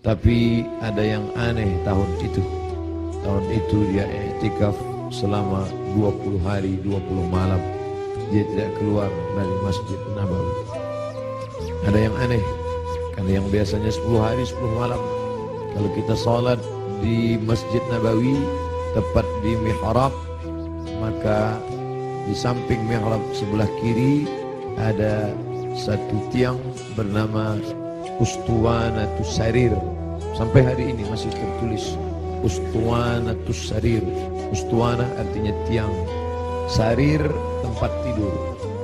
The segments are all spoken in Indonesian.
Tapi ada yang aneh tahun itu. Tahun itu dia i'tikaf selama 20 hari 20 malam. Dia tidak keluar dari Masjid Nabawi. Ada yang aneh, karena yang biasanya 10 hari 10 malam. Kalau kita salat di Masjid Nabawi tepat di mihrab, maka di samping mihrab sebelah kiri ada satu tiang bernama Ustuwanatus Sarir. Sampai hari ini masih tertulis Ustuwanatus Sarir. Ustuwana artinya tiang, sarir tempat tidur.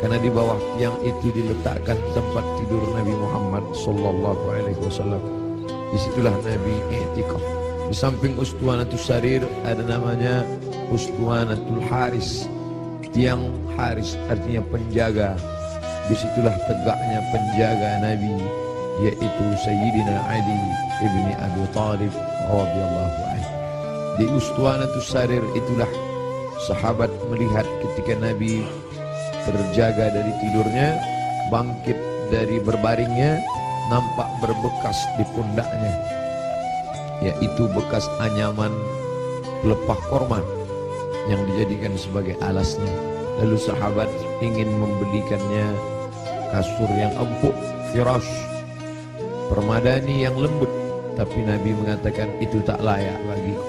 Karena di bawah tiang itu diletakkan tempat tidur Nabi Muhammad sallallahu alaihi wasallam. Disitulah Nabi i'tikaf. Di samping Ustuwanatus Sarir ada namanya Ustuwanatul Haris. Tiang Haris artinya penjaga. Disitulah tegaknya penjaga Nabi, yaitu Sayyidina Ali ibni Abi Thalib radhiyallahu anhu. Di Ustuwanatus Sarir itulah sahabat melihat ketika Nabi terjaga dari tidurnya, bangkit dari berbaringnya, nampak berbekas di pundaknya, yaitu bekas anyaman pelepah korma yang dijadikan sebagai alasnya. Lalu sahabat ingin membelikannya kasur yang empuk, firash, permadani yang lembut. Tapi Nabi mengatakan itu tak layak bagiku.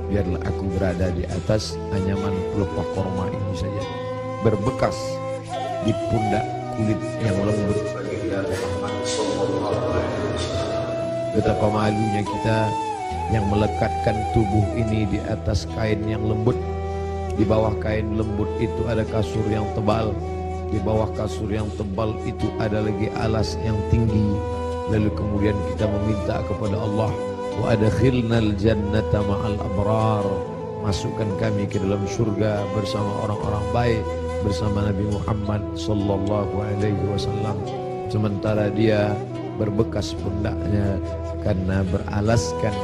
Biarlah aku berada di atas anyaman pelepah korma ini saja, berbekas di pundak kulit yang lembut. Betapa malunya kita yang melekatkan tubuh ini di atas kain yang lembut. Di bawah kain lembut itu ada kasur yang tebal. Di bawah kasur yang tebal itu ada lagi alas yang tinggi. Lalu kemudian kita meminta kepada Allah, wa adkhilnal jannata ma'al abrar, masukkan kami ke dalam surga bersama orang-orang baik, bersama Nabi Muhammad sallallahu alaihi wasallam. Sementara dia berbekas pundaknya karena beralaskan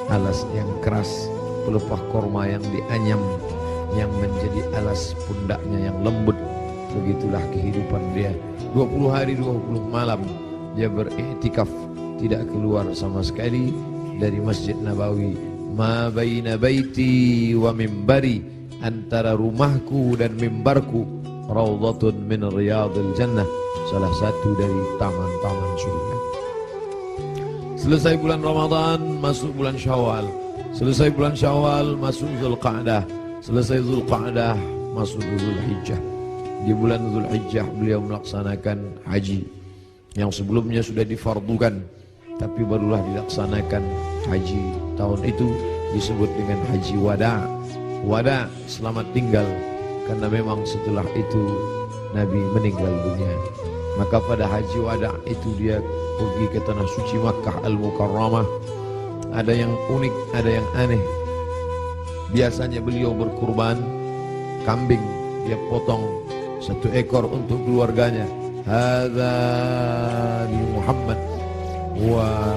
alas yang keras, pelepah korma yang dianyam yang menjadi alas pundaknya yang lembut. Begitulah kehidupan dia. 20 hari 20 malam dia beriktikaf, tidak keluar sama sekali dari Masjid Nabawi. Ma baina baiti wa mimbari, antara rumahku dan mimbarku raudhatun min riyadil jannah, salah satu dari taman-taman surga. Selesai bulan Ramadan, masuk bulan Syawal. Selesai bulan Syawal, masuk Zulqa'dah. Selesai Zulqa'dah, masuk Zulhijjah. Di bulan Zulhijjah beliau melaksanakan haji yang sebelumnya sudah difardukan, tapi barulah dilaksanakan haji tahun itu, disebut dengan haji wada. Wada, selamat tinggal, karena memang setelah itu Nabi meninggal dunia. Maka pada haji wada itu dia pergi ke tanah suci Makkah Al-Mukarramah. Ada yang unik, ada yang aneh. Biasanya beliau berkurban kambing, dia potong 1 ekor untuk keluarganya. Hadza li Muhammad, wa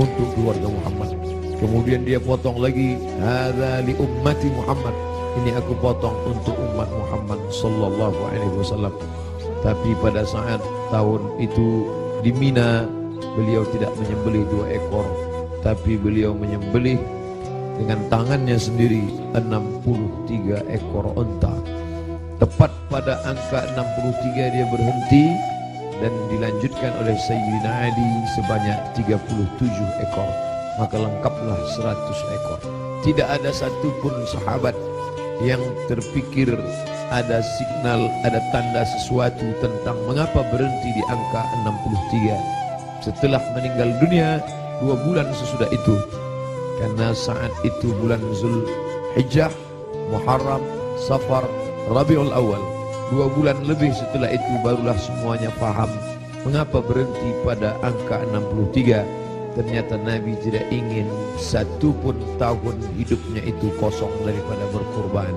untuk keluarga Muhammad. Kemudian dia potong lagi, hadza li ummati Muhammad, ini aku potong untuk umat Muhammad sallallahu alaihi wasallam. Tapi pada saat tahun itu di Mina, beliau tidak menyembelih 2 ekor, tapi beliau menyembelih dengan tangannya sendiri 63 ekor unta. Tepat pada angka 63 dia berhenti dan dilanjutkan oleh Sayyidina Ali sebanyak 37 ekor. Maka lengkaplah 100 ekor. Tidak ada satupun sahabat yang terpikir ada signal, ada tanda sesuatu tentang mengapa berhenti di angka 63. Setelah meninggal dunia 2 bulan sesudah itu, karena saat itu bulan Zulhijjah, Muharram, Safar, Rabiul Awal, 2 bulan lebih setelah itu barulah semuanya paham mengapa berhenti pada angka 63. Ternyata Nabi tidak ingin satupun tahun hidupnya itu kosong daripada berkorban.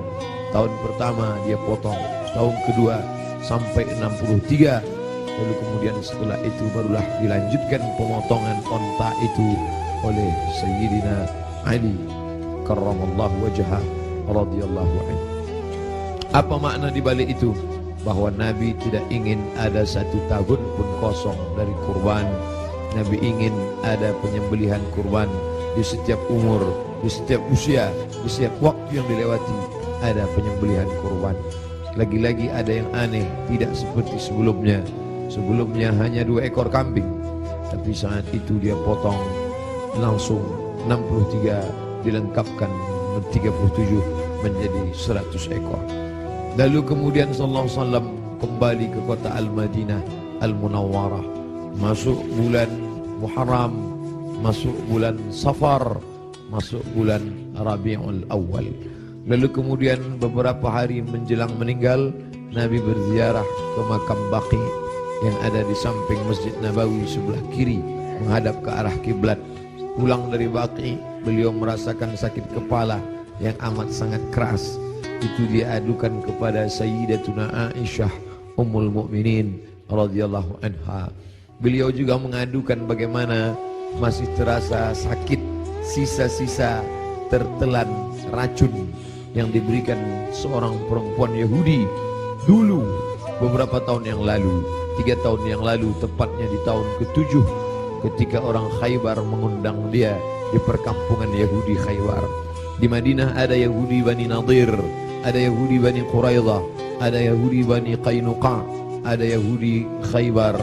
Tahun pertama dia potong, tahun kedua sampai 63. Lalu kemudian setelah itu barulah dilanjutkan pemotongan onta itu oleh Sayyidina Ali karramallahu wajhah radhiyallahu anhu. Apa makna di balik itu? Bahwa Nabi tidak ingin ada 1 tahun pun kosong dari kurban. Nabi ingin ada penyembelihan kurban di setiap umur, di setiap usia, di setiap waktu yang dilewati ada penyembelihan kurban. Lagi-lagi ada yang aneh, tidak seperti sebelumnya. Sebelumnya hanya 2 ekor kambing, tapi saat itu dia potong langsung 63, dilengkapkan 37 menjadi 100 ekor. Lalu kemudian sallallahu alaihi wasallam kembali ke kota Al-Madinah Al-Munawwarah, masuk bulan Muharram, masuk bulan Safar, masuk bulan Rabiul Awal. Lalu kemudian beberapa hari menjelang meninggal, Nabi berziarah ke makam Baqi yang ada di samping Masjid Nabawi sebelah kiri menghadap ke arah kiblat. Pulang dari Baqi, beliau merasakan sakit kepala yang amat sangat keras. Itu dia adukan kepada Sayyidatuna Aisyah Ummul Mukminin radhiyallahu anha. Beliau juga mengadukan bagaimana masih terasa sakit, sisa-sisa tertelan racun yang diberikan seorang perempuan Yahudi dulu beberapa tahun yang lalu, 3 tahun yang lalu, tepatnya di tahun ke-7 ketika orang Khaybar mengundang dia di perkampungan Yahudi Khaybar. Di Madinah ada Yahudi Bani Nadir, ada Yahudi Bani Quraidah, ada Yahudi Bani Qainuqa, ada Yahudi Khaybar.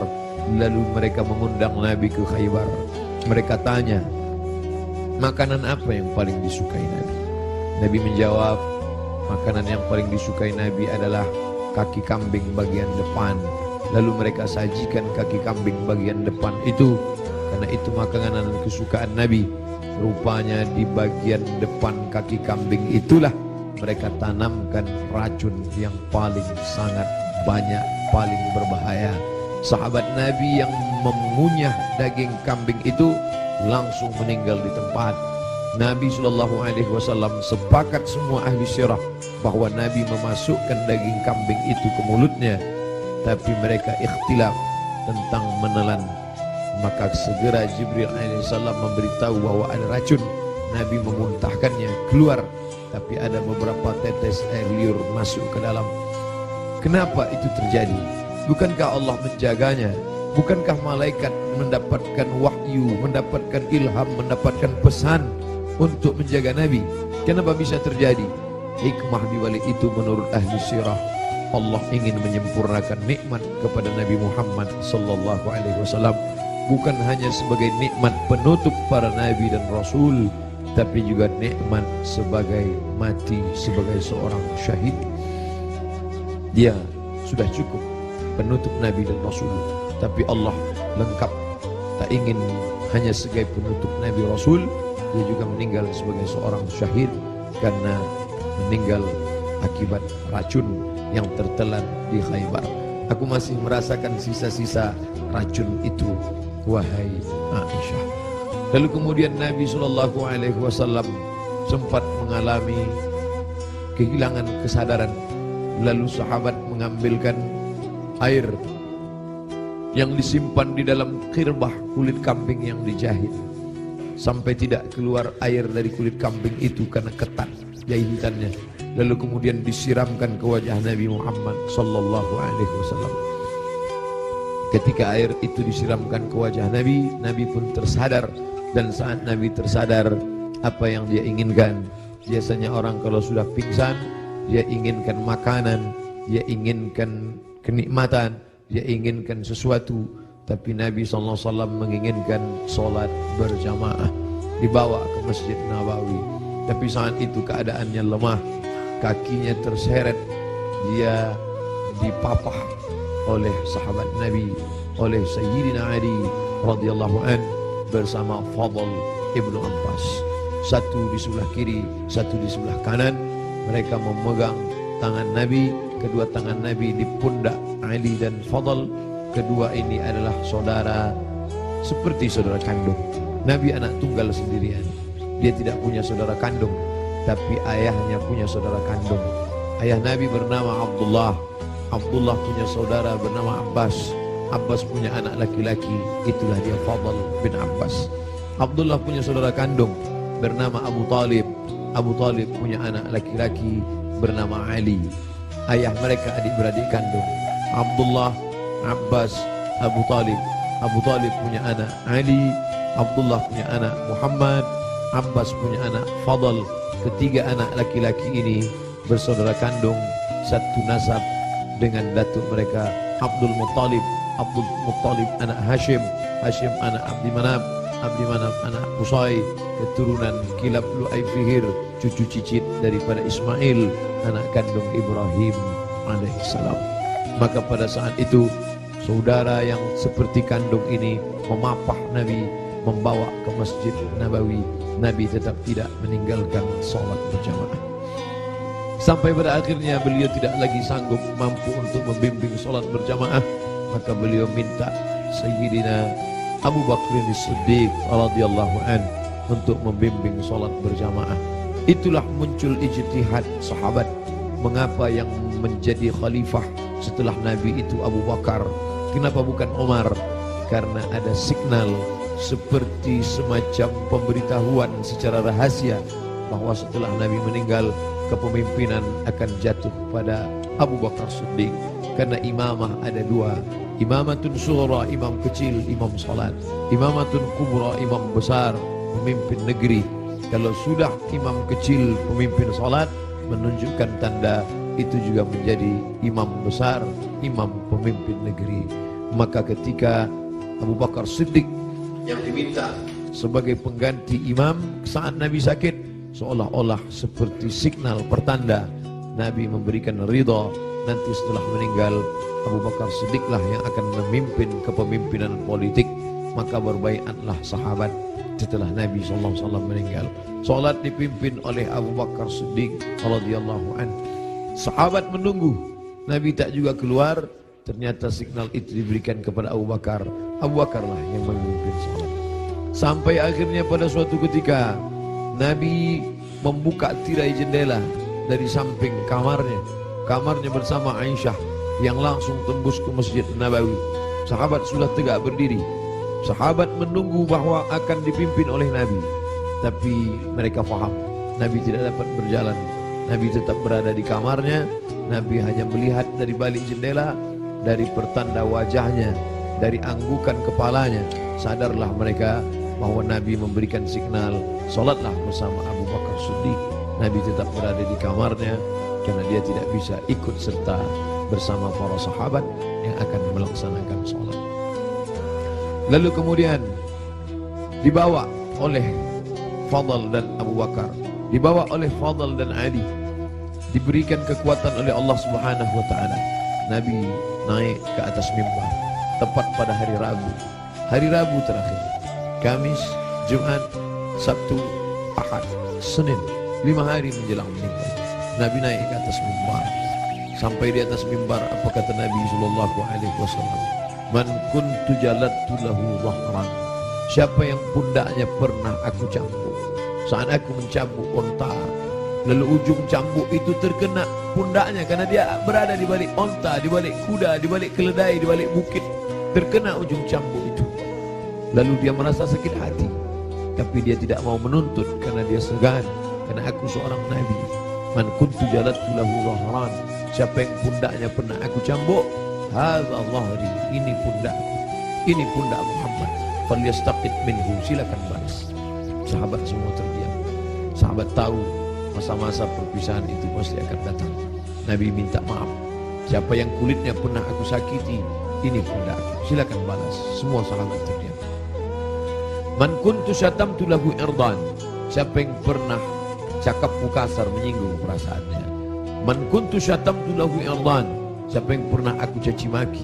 Lalu mereka mengundang Nabi ke Khaybar. Mereka tanya, makanan apa yang paling disukai Nabi? Nabi menjawab, makanan yang paling disukai Nabi adalah kaki kambing bagian depan. Lalu mereka sajikan kaki kambing bagian depan itu, karena itu makanan kesukaan Nabi. Rupanya di bagian depan kaki kambing itulah mereka tanamkan racun yang paling sangat banyak, paling berbahaya. Sahabat Nabi yang mengunyah daging kambing itu langsung meninggal di tempat. Nabi SAW sepakat semua ahli sirah bahwa Nabi memasukkan daging kambing itu ke mulutnya, tapi mereka ikhtilaf tentang menelan. Maka segera Jibril alaihissalam memberitahu bahwa ada racun. Nabi memuntahkannya keluar, tapi ada beberapa tetes air liur masuk ke dalam. Kenapa itu terjadi? Bukankah Allah menjaganya? Bukankah malaikat mendapatkan wahyu, mendapatkan ilham, mendapatkan pesan untuk menjaga Nabi? Kenapa bisa terjadi? Hikmah di balik itu menurut ahli sirah, Allah ingin menyempurnakan nikmat kepada Nabi Muhammad sallallahu alaihi wasallam, bukan hanya sebagai nikmat penutup para nabi dan rasul, tapi juga nikmat sebagai mati sebagai seorang syahid. Dia sudah cukup penutup nabi dan rasul, tapi Allah lengkap. Tak ingin hanya sebagai penutup nabi rasul, dia juga meninggal sebagai seorang syahid karena meninggal akibat racun yang tertelan di Khaybar. Aku masih merasakan sisa-sisa racun itu, wahai Aisyah. Lalu kemudian Nabi SAW sempat mengalami kehilangan kesadaran. Lalu sahabat mengambilkan air yang disimpan di dalam khirbah kulit kambing yang dijahit, sampai tidak keluar air dari kulit kambing itu karena ketat jahitannya. Lalu kemudian disiramkan ke wajah Nabi Muhammad sallallahu alaihi wasallam. Ketika air itu disiramkan ke wajah Nabi, Nabi pun tersadar. Dan saat Nabi tersadar, apa yang dia inginkan? Biasanya orang kalau sudah pingsan, dia inginkan makanan, dia inginkan kenikmatan, dia inginkan sesuatu. Tapi Nabi SAW menginginkan solat berjamaah, dibawa ke Masjid Nabawi. Tapi saat itu keadaannya lemah, kakinya terseret, dia dipapah oleh sahabat Nabi, oleh Sayyidina Ali radhiyallahu an bersama Fadl ibnu Abbas. Satu di sebelah kiri, satu di sebelah kanan. Mereka memegang tangan Nabi, kedua tangan Nabi di pundak Ali dan Fadl. Kedua ini adalah saudara, seperti saudara kandung. Nabi anak tunggal sendirian. Dia tidak punya saudara kandung, tapi ayahnya punya saudara kandung. Ayah Nabi bernama Abdullah. Abdullah punya saudara bernama Abbas. Abbas punya anak laki-laki, itulah dia Fadl bin Abbas. Abdullah punya saudara kandung bernama Abu Talib. Abu Talib punya anak laki-laki bernama Ali. Ayah mereka adik-beradik kandung. Abdullah, Abbas, Abu Talib. Abu Talib punya anak Ali, Abdullah punya anak Muhammad, Abbas punya anak Fadl. Ketiga anak laki-laki ini bersaudara kandung, satu nasab dengan datuk mereka Abdul Muttalib. Abdul Muttalib anak Hashim, Hashim anak Abdi Manaf, Abdi Manaf anak Qusay, keturunan Kilab Lu'ay Fihir, cucu cicit daripada Ismail, anak kandung Ibrahim alaihissalam. Maka pada saat itu saudara yang seperti kandung ini memapah Nabi, membawa ke Masjid Nabawi. Nabi tetap tidak meninggalkan sholat berjamaah. Sampai pada akhirnya beliau tidak lagi sanggup mampu untuk membimbing sholat berjamaah, maka beliau minta Sayyidina Abu Bakr As-Siddiq radhiyallahu an untuk membimbing sholat berjamaah. Itulah muncul ijtihad sahabat. Mengapa yang menjadi khalifah setelah Nabi itu Abu Bakar? Kenapa bukan Umar? Karena ada signal seperti semacam pemberitahuan secara rahasia bahwa setelah Nabi meninggal, kepemimpinan akan jatuh pada Abu Bakar Siddiq. Karena imamah ada dua, imamatun sughra, imam kecil, imam salat, imamatun kubra, imam besar, pemimpin negeri. Kalau sudah imam kecil, pemimpin salat, menunjukkan tanda itu juga menjadi imam besar, imam pemimpin negeri. Maka ketika Abu Bakar Siddiq yang diminta sebagai pengganti imam saat Nabi sakit, seolah-olah seperti signal pertanda Nabi memberikan ridha. Nanti setelah meninggal Abu Bakar Siddiqlah yang akan memimpin kepemimpinan politik. Maka berbaiatlah sahabat setelah Nabi SAW meninggal. Salat dipimpin oleh Abu Bakar Siddiq radhiyallahu an. Sahabat menunggu, Nabi tak juga keluar. Ternyata signal itu diberikan kepada Abu Bakar. Abu Bakarlah yang memimpin salat. Sampai akhirnya pada suatu ketika Nabi membuka tirai jendela dari samping kamarnya bersama Aisyah yang langsung tembus ke Masjid Nabawi. Sahabat sudah tegak berdiri. Sahabat menunggu bahwa akan dipimpin oleh Nabi, tapi mereka faham Nabi tidak dapat berjalan. Nabi tetap berada di kamarnya. Nabi hanya melihat dari balik jendela, dari pertanda wajahnya, dari anggukan kepalanya. Sadarlah mereka bahwa Nabi memberikan signal, solatlah bersama Abu Bakar Siddiq. Nabi tetap berada di kamarnya karena dia tidak bisa ikut serta bersama para sahabat yang akan melaksanakan solat. Lalu kemudian dibawa oleh Fadl dan Abu Bakar, dibawa oleh Fadl dan Ali, diberikan kekuatan oleh Allah Subhanahu wa taala. Nabi naik ke atas mimbar tepat pada hari Rabu. Hari Rabu terakhir, Kamis, Jumat, Sabtu, Ahad, Senin, 5 hari menjelang meninggal. Nabi naik ke atas mimbar. Sampai di atas mimbar, apa kata Nabi sallallahu alaihi wasallam? Man kuntu jalattu lahu dhahran. Siapa yang pundaknya pernah aku cambuk. Saat aku mencambuk unta, lalu ujung cambuk itu terkena pundaknya karena dia berada di balik unta, di balik kuda, di balik keledai, di balik bukit. Terkena ujung cambuk itu. Lalu dia merasa sakit hati, tapi dia tidak mau menuntut karena dia segan, karena aku seorang nabi. Man kuntu jalattu lahu dhahran. Siapa yang pundaknya pernah aku cambuk, hadza dhahri, ini pundakku, ini pundak Muhammad. Falyastaqit minhu, silakan balas. Sahabat semua terdiam. Sahabat tahu masa-masa perpisahan itu pasti akan datang. Nabi minta maaf. Siapa yang kulitnya pernah aku sakiti, ini pundakku, silakan balas. Semua sahabat terdiam. Man kuntu syatamtu lahu irdan. Siapa yang pernah cakapku kasar, menyinggung perasaannya. Man kuntu syatamtu lahu irdan. Siapa yang pernah aku caci maki,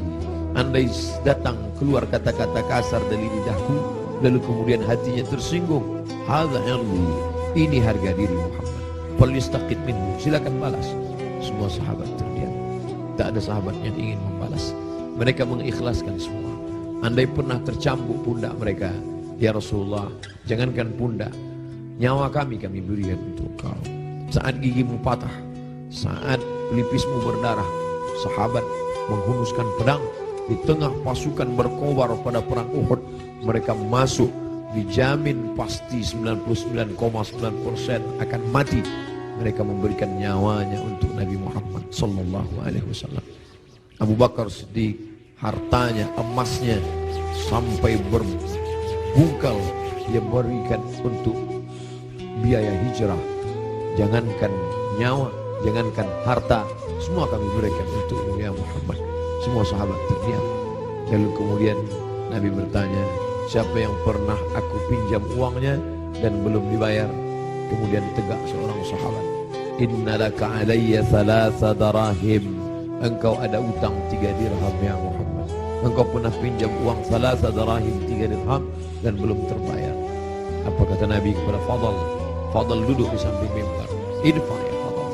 andai datang keluar kata-kata kasar dari lidahku, lalu kemudian hatinya tersinggung, hadza irdi, ini harga diri Muhammad. Falyastaqit minhu, silakan balas. Semua sahabat terdiam. Tak ada sahabat yang ingin membalas. Mereka mengikhlaskan semua. Andai pernah tercambuk pundak mereka, ya Rasulullah, jangankan pundak, nyawa kami berikan untuk kau. Saat gigimu patah, saat pelipismu berdarah, sahabat menghunuskan pedang di tengah pasukan berkobar pada perang Uhud. Mereka masuk, dijamin pasti 99,9% akan mati. Mereka memberikan nyawanya untuk Nabi Muhammad sallallahu alaihi wasallam. Abu Bakar Siddiq hartanya, emasnya, sampai berbungkal dia berikan untuk biaya hijrah. Jangankan nyawa, jangankan harta, semua kami berikan untukmu ya Muhammad. Semua sahabat terdiam. Lalu kemudian Nabi bertanya, siapa yang pernah aku pinjam uangnya dan belum dibayar? Kemudian tegak seorang sahabat, innalaka alayya thalatha darahim. Engkau ada utang 3 dirham ya Muhammad. Engkau pernah pinjam uang thalatha darahim, 3 dirham dan belum terbayar. Apa kata Nabi kepada Fadl? Fadl duduk di samping mimbar. Idfa ya Fadl,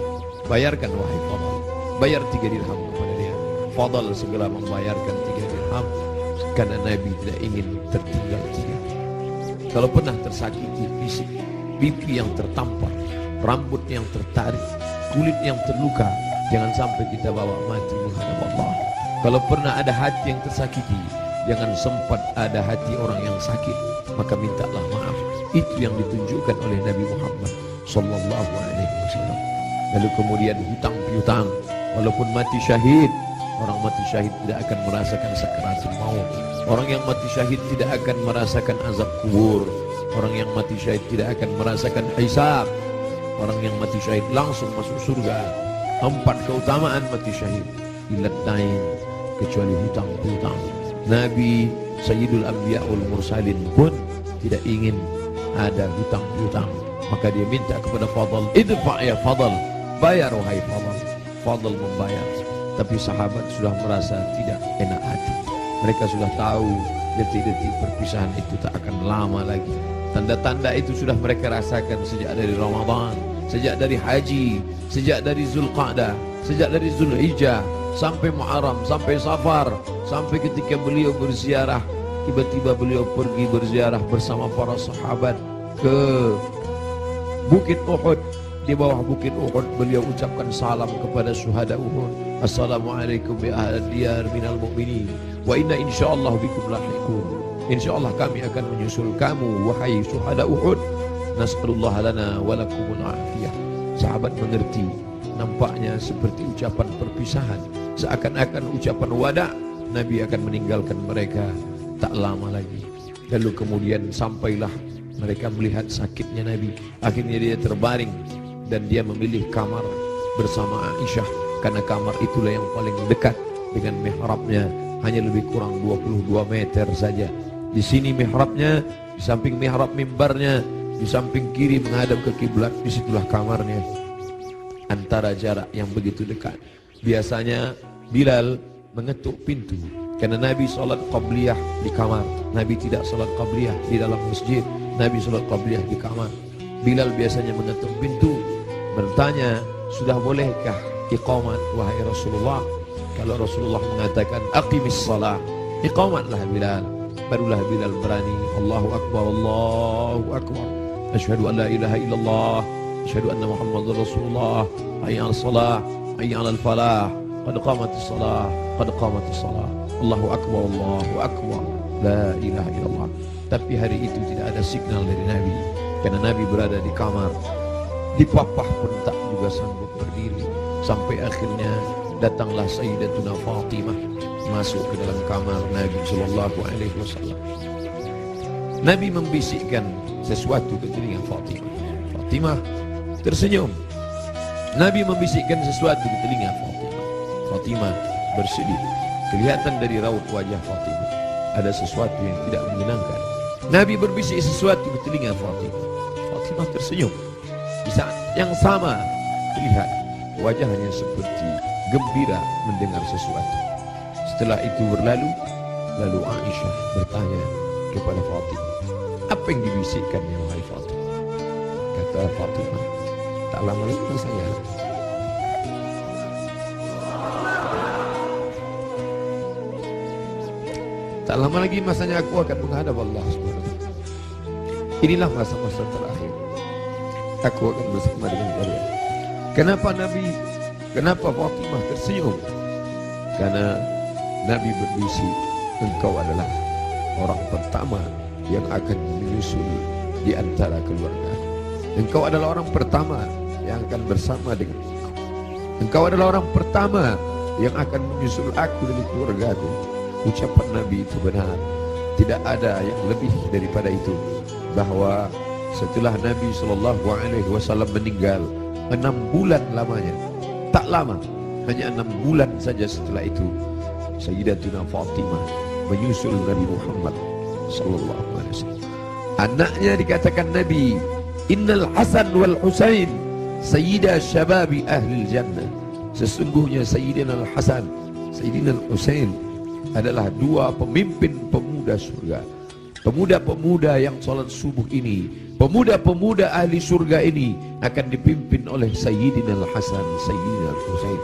bayarkan wahai Fadl. Bayar 3 dirham kepada dia. Fadl segera membayarkan 3 dirham karena Nabi tidak ingin tertinggal 3. Kalau pernah tersakiti fisik, pipi yang tertampar, rambut yang tertarik, kulit yang terluka, jangan sampai kita bawa mati menghadap Allah. Kalau pernah ada hati yang tersakiti, jangan sempat ada hati orang yang sakit, maka mintalah maaf. Itu yang ditunjukkan oleh Nabi Muhammad sallallahu alaihi wasallam. Lalu kemudian hutang piutang, walaupun mati syahid, orang mati syahid tidak akan merasakan sakaratul maut. Orang yang mati syahid tidak akan merasakan azab kubur. Orang yang mati syahid tidak akan merasakan hisab. Orang yang mati syahid langsung masuk surga. 4 keutamaan mati syahid. Ilat dain, kecuali hutang piutang. Nabi Sayyidul Anbiya wal Mursalin pun tidak ingin ada hutang piutang. Maka dia minta kepada Fadl, idfa ya Fadl, bayar wahai Fadl. Fadl membayar. Tapi sahabat sudah merasa tidak enak hati. Mereka sudah tahu detik-detik perpisahan itu tak akan lama lagi. Tanda-tanda itu sudah mereka rasakan sejak dari Ramadan, sejak dari haji, sejak dari Zulqa'dah, sejak dari Zulhijjah, sampai Muharram, sampai Safar, sampai ketika beliau berziarah. Tiba-tiba beliau pergi berziarah bersama para sahabat ke Bukit Uhud. Di bawah Bukit Uhud beliau ucapkan salam kepada syuhada Uhud. Assalamualaikum bi ahli diyar minal mu'minin wa inna insyaallah bikum lahiqun. Insyaallah kami akan menyusul kamu wahai syuhada Uhud. Nas'alullah lana wa lakumul afiyah. Sahabat mengerti, nampaknya seperti ucapan perpisahan, seakan-akan ucapan wada. Nabi akan meninggalkan mereka tak lama lagi. Lalu kemudian sampailah mereka melihat sakitnya Nabi. Akhirnya dia terbaring dan dia memilih kamar bersama Aisyah, karena kamar itulah yang paling dekat dengan mihrabnya, hanya lebih kurang 22 meter saja. Di sini mihrabnya, di samping mihrab mimbarnya, di samping kiri menghadap ke kiblat, disitulah kamarnya. Antara jarak yang begitu dekat. Biasanya Bilal mengetuk pintu karena Nabi salat qabliyah di kamar. Nabi tidak salat qabliyah di dalam masjid. Nabi salat qabliyah di kamar. Bilal biasanya mengetuk pintu, bertanya, sudah bolehkah iqamat wahai Rasulullah? Kalau Rasulullah mengatakan aqimis salah, iqamatlah Bilal. Barulah Bilal berani, Allahu Akbar, Allahu Akbar, asyhadu an la ilaha illallah, asyhadu anna Muhammadar Rasulullah, hayya 'alas salah, hayya 'alal falah, qad qamatis salah, qad qamatis salah, Allahu Akbar, Allahu Akbar, la ilaha illallah. Tapi hari itu tidak ada signal dari Nabi, karena Nabi berada di kamar. Dipapah pun tak juga sanggup berdiri. Sampai akhirnya datanglah Sayyidatuna Fatimah masuk ke dalam kamar Nabi sallallahu alaihi wasallam. Nabi membisikkan sesuatu ke telinga Fatimah. Fatimah tersenyum. Nabi membisikkan sesuatu ke telinga Fatimah. Fatimah bersedih. Kelihatan dari raut wajah Fatimah ada sesuatu yang tidak menyenangkan. Nabi berbisik sesuatu ke telinga Fatimah. Fatimah tersenyum. Di saat yang sama terlihat wajahnya seperti gembira mendengar sesuatu. Setelah itu berlalu, lalu Aisyah bertanya kepada Fatimah, apa yang dibisikkannya wahai Fatimah? Kata Fatimah, tak lama lagi saya tak lama lagi masanya aku akan menghadap Allah SWT. Inilah masa-masa terakhir. Aku akan bersama dengan kalian. Kenapa Fatimah tersenyum? Karena Nabi berbisik, engkau adalah orang pertama yang akan menyusul di antara keluarga. Engkau adalah orang pertama yang akan bersama dengan engkau adalah orang pertama yang akan menyusul aku dari keluargaku. ucapan Nabi itu benar. Tidak ada yang lebih daripada itu, bahwa setelah Nabi SAW meninggal 6 bulan lamanya, tak lama, hanya 6 bulan saja setelah itu, Sayyidatuna Fatimah menyusul Nabi Muhammad SAW. Anaknya dikatakan Nabi, Innal Hasan wal Husain Sayyida Syababi Ahlil Jannah. Sesungguhnya Sayyidina Al-Hasan, Sayyidina Al-Husain adalah 2 pemimpin pemuda surga. Pemuda-pemuda yang salat subuh ini, pemuda-pemuda ahli surga ini akan dipimpin oleh Sayyidina Al-Hasan, Sayyidina Al-Husain.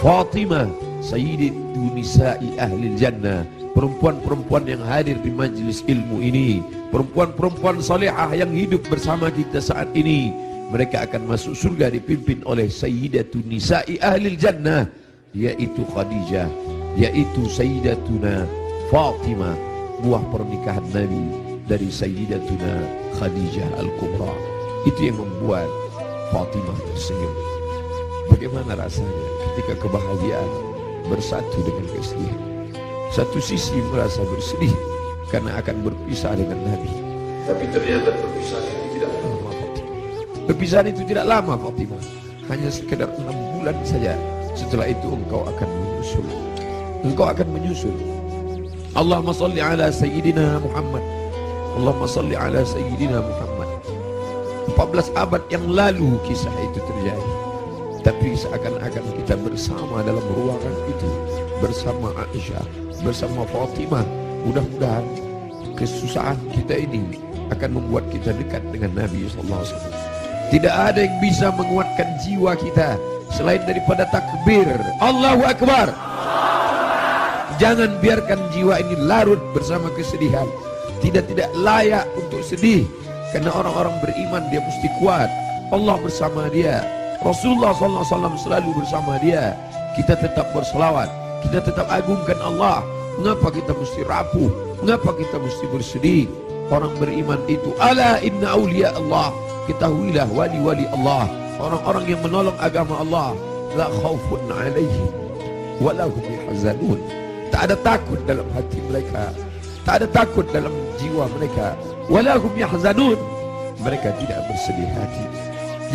Fatimah Sayyidatu Nisa'i Ahlil Jannah, perempuan-perempuan yang hadir di majlis ilmu ini, perempuan-perempuan salihah yang hidup bersama kita saat ini, mereka akan masuk surga dipimpin oleh Sayyidatu Nisa'i Ahlil Jannah, yaitu Khadijah, yaitu Sayyidatuna Fatimah, buah pernikahan Nabi dari Sayyidatuna Khadijah Al-Kubra. Itu yang membuat Fatimah tersenyum. Bagaimana rasanya ketika kebahagiaan bersatu dengan kesedihan? Satu sisi merasa bersedih karena akan berpisah dengan Nabi, tapi ternyata perpisahan itu tidak lama, Fatimah. Perpisahan itu tidak lama, Fatimah. Hanya sekedar 6 bulan saja. Setelah itu engkau akan menyusul. Engkau akan menyusul. Allahumma salli ala Sayyidina Muhammad. Allahumma salli ala Sayyidina Muhammad. 14 abad yang lalu kisah itu terjadi, tapi seakan-akan kita bersama dalam ruangan itu, bersama Aisyah, bersama Fatimah. Mudah-mudahan kesusahan kita ini akan membuat kita dekat dengan Nabi SAW. Tidak ada yang bisa menguatkan jiwa kita selain daripada takbir Allahu Akbar. Jangan biarkan jiwa ini larut bersama kesedihan. Tidak layak untuk sedih, karena orang-orang beriman dia mesti kuat. Allah bersama dia, Rasulullah SAW selalu bersama dia. Kita tetap berselawat, kita tetap agungkan Allah. Mengapa kita mesti rapuh? Mengapa kita mesti bersedih? Orang beriman itu, ala inna awliya Allah, ketahuilah wali-wali Allah, orang-orang yang menolong agama Allah, la khawfun alaihim wa la hum yahzanun. Tak ada takut dalam hati mereka, tak ada takut dalam jiwa mereka. Wa la hum yahzanun, mereka tidak bersedih hati.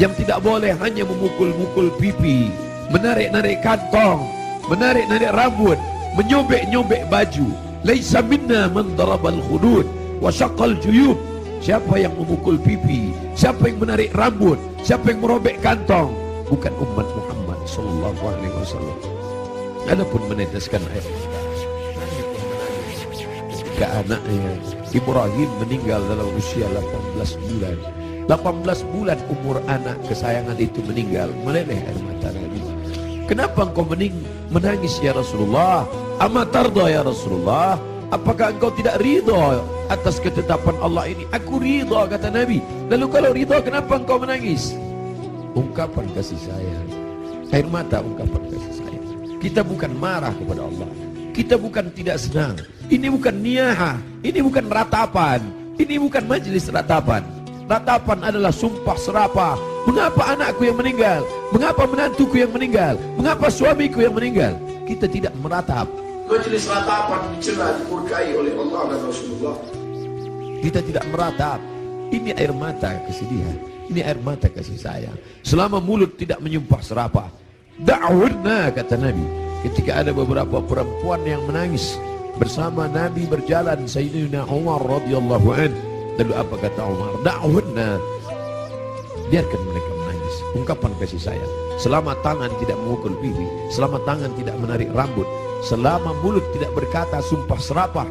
Yang tidak boleh hanya memukul-mukul pipi, menarik-narik kantong, menarik-narik rambut, menyobek-nyobek baju. Laisa minna man darabal khudud wa syaqqal juyub. Siapa yang memukul pipi, siapa yang menarik rambut, siapa yang merobek kantong, bukan umat Muhammad sallallahu alaihi wasallam. Adapun meneteskan air ketika anaknya Ibrahim meninggal dalam usia 18 bulan. 18 bulan umur anak kesayangan itu meninggal, meleleh air mata Nabi. Kenapa engkau menangis ya Rasulullah? Ama tarda ya Rasulullah? Apakah engkau tidak ridha atas ketetapan Allah ini? Aku ridha, kata Nabi. Lalu kalau ridha, kenapa engkau menangis? Ungkapan kasih sayang, air mata, ungkapan kasih sayang. Kita bukan marah kepada Allah, kita bukan tidak senang. Ini bukan niyaha, ini bukan ratapan, ini bukan majelis ratapan. Ratapan adalah sumpah serapah. Mengapa anakku yang meninggal? Mengapa menantuku yang meninggal? Mengapa suamiku yang meninggal? Kita tidak meratap. Majelis ratapan dicela, dimurkai oleh Allah dan Rasulullah. Kita tidak meratap. Ini air mata kesedihan, ini air mata kasih sayang. Selama mulut tidak menyumpah serapah. Da'wurna, kata Nabi, ketika ada beberapa perempuan yang menangis bersama Nabi berjalan, Sayyidina Umar radhiyallahu anhu. Lalu apa kata Umar? Da'wurna, biarkan mereka menangis. Ungkapan kasih sayang. Selama tangan tidak memukul pipi, selama tangan tidak menarik rambut, selama mulut tidak berkata sumpah serapah,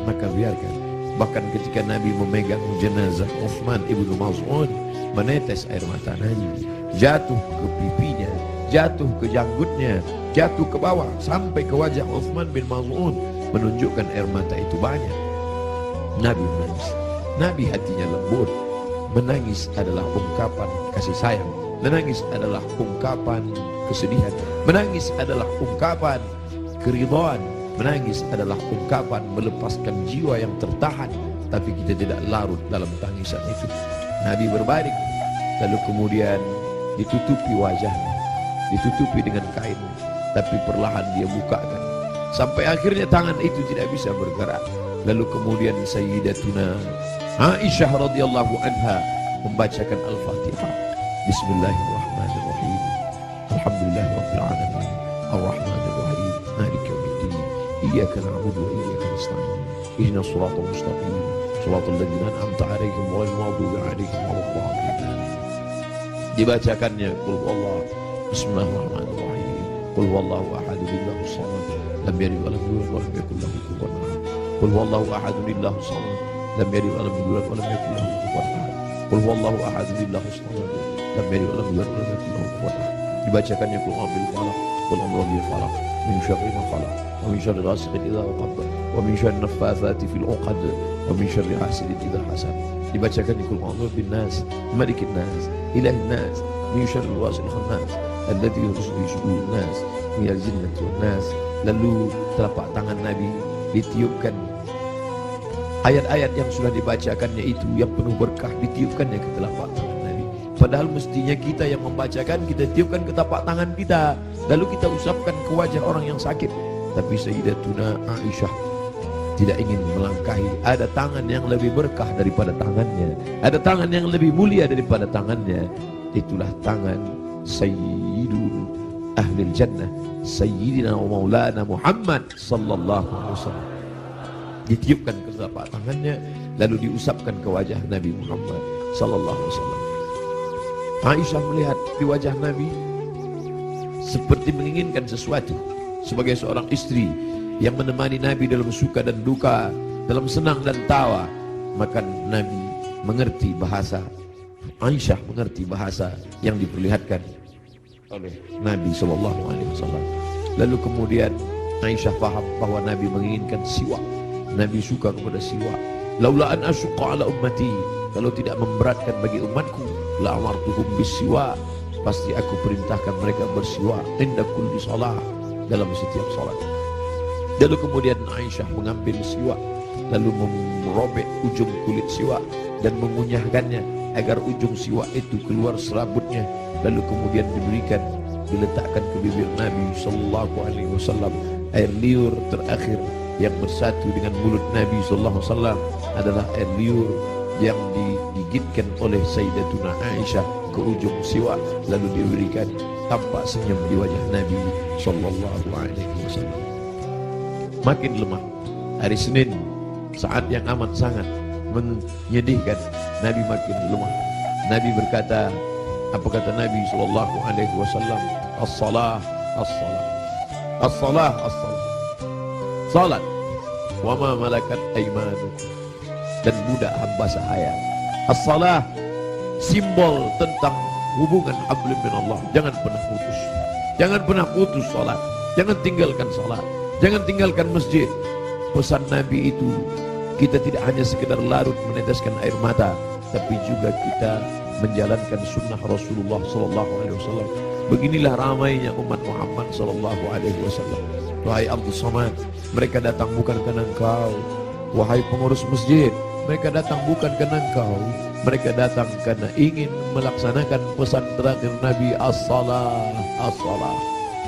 maka biarkan. Bahkan ketika Nabi memegang jenazah Uthman ibnu Maz'un, menetes air mata Nabi, jatuh ke pipinya, jatuh ke janggutnya, jatuh ke bawah sampai ke wajah Uthman bin Maz'un, menunjukkan air mata itu banyak. Nabi menangis. Nabi hatinya lembut. Menangis adalah ungkapan kasih sayang. Menangis adalah ungkapan kesedihan. Menangis adalah ungkapan keridhaan. Menangis adalah ungkapan melepaskan jiwa yang tertahan, tapi kita tidak larut dalam tangisan itu. Nabi berbaring, lalu kemudian ditutupi wajahnya, ditutupi dengan kain, tapi perlahan dia bukakan. sampai akhirnya tangan itu tidak bisa bergerak. Lalu kemudian Sayyidatuna Aisyah radhiyallahu anha membacakan Al-Fatihah. Bismillahirrahmanirrahim. Alhamdulillahirabbil alamin. Arrahmanir rahim. Maliki yaumiddin. Iyyaka na'budu wa iyyaka nasta'in. Ihdinas siratal mustaqim. Shiratal ladzina an'amta 'alaihim ghairil maghdubi 'alaihim waladdallin. Dibacakannya qul huwallahu. Bismillahirrahmanirrahim. Qul huwallahu ahad, Allahus samad, lam yalid wa lam yulad wa lam yakul lahu kufuwan ahad. Qul huwallahu ahad, Allahus samad, lam yalid wa lam yulad wa lam yakul lahu kufuwan ahad. Qul huwallahu ahad, Allahus samad, lam yalid wa lam yulad wa lam yakul lahu kufuwan ahad. Dibacakannya qul a'udzu birabbil falaq, qul a'udzu birabbil falaq, min syarri ma khalaq, wa min syarri ghasiqin idza waqab, wa min syarri naffatsati fil 'uqad, wa min syarri hasidin idza hasad. Dibacakannya qul a'udzu birabbin nas, malikin nas, ilahin nas, min syarri wasil khannas, alladzi yuwaswisu fi sudurin nas, minal jinnati wan nas. Lalu telapak tangan Nabi ditiupkan, ayat-ayat yang sudah dibacakannya itu yang penuh berkah ditiupkannya ke telapak tangan Nabi. Padahal mestinya kita yang membacakan, kita tiupkan ke telapak tangan kita, lalu kita usapkan ke wajah orang yang sakit. Tapi Sayyidatuna Aisyah tidak ingin melangkahi. Ada tangan yang lebih berkah daripada tangannya, ada tangan yang lebih mulia daripada tangannya. Itulah tangan Sayyidul Ahlil Jannah, Sayyidina wa Maulana Muhammad sallallahu alaihi wasallam. Ditiupkan ke telapak tangannya, lalu diusapkan ke wajah Nabi Muhammad sallallahu alaihi wasallam. Aisyah melihat di wajah Nabi seperti menginginkan sesuatu. Sebagai seorang istri yang menemani Nabi dalam suka dan duka, dalam senang dan tawa, maka Nabi mengerti bahasa, Aisyah mengerti bahasa yang diperlihatkan oleh Nabi SAW. Lalu kemudian Aisyah paham bahwa Nabi menginginkan siwak. Nabi suka kepada siwak. Laula an asyqa ala ummati, kalau tidak memberatkan bagi umatku, la amartuhum bisiwak, pasti aku perintahkan mereka bersiwak inda kulli shalah, dalam setiap salat. Lalu kemudian Aisyah mengambil siwak, lalu merobek ujung kulit siwak dan mengunyahkannya agar ujung siwak itu keluar serabutnya. Lalu kemudian diberikan, diletakkan ke bibir Nabi sallallahu alaihi wasallam. Air liur terakhir yang bersatu dengan mulut Nabi sallallahu alaihi wasallam adalah air liur yang digigitkan oleh Sayyidatuna Aisyah ke ujung siwak, lalu diberikan. Tampak senyum di wajah Nabi sallallahu alaihi wasallam. Makin lemah. Hari Senin, saat yang amat sangat menyedihkan, Nabi makin lemah. Nabi berkata, apa kata Nabi sallallahu alaihi wasallam? As-salah, as-salah. As-salah, as-salah. Salat. Wa ma malakat aymanukum, dan budak hamba sahaya. As-salah simbol tentang hubungan hablim min Allah. Jangan pernah putus. Jangan pernah putus salat. Jangan tinggalkan salat. Jangan tinggalkan masjid. Pesan Nabi itu, kita tidak hanya sekedar larut meneteskan air mata, tapi juga kita menjalankan sunnah Rasulullah sallallahu alaihi wasallam. Beginilah ramainya umat Muhammad sallallahu alaihi wasallam. Wahai Abdus Samad, mereka datang bukan karena engkau. Wahai pengurus masjid, mereka datang bukan karena engkau. Mereka datang karena ingin melaksanakan pesan terakhir Nabi, as-salah, as-salah,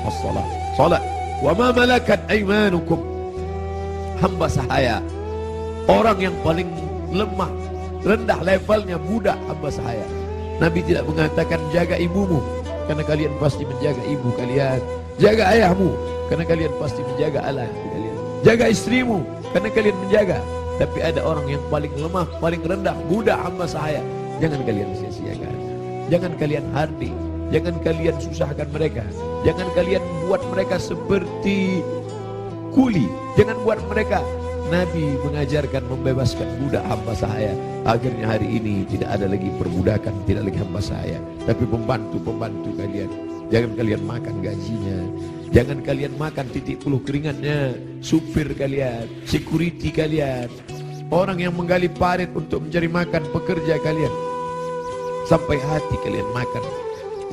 as-salah. Salat. Wa ma malakat aymanukum, hamba sahaya. Orang yang paling lemah, rendah levelnya, budak hamba sahaya. Nabi tidak mengatakan jaga ibumu, karena kalian pasti menjaga ibu kalian. Jaga ayahmu, karena kalian pasti menjaga ayah kalian. Jaga istrimu, karena kalian menjaga. Tapi ada orang yang paling lemah, paling rendah, budak hamba sahaya. Jangan kalian sia-siakan. Jangan kalian hardi. Jangan kalian susahkan mereka. Jangan kalian buat mereka seperti kuli. Jangan buat mereka. Nabi mengajarkan membebaskan budak hamba sahaya. Akhirnya hari ini tidak ada lagi perbudakan, tidak lagi hamba sahaya, tapi pembantu-pembantu kalian. Jangan kalian makan gajinya. Jangan kalian makan titik puluh keringatnya. Supir kalian, security kalian, orang yang menggali parit untuk mencari makan, pekerja kalian. Sampai hati kalian makan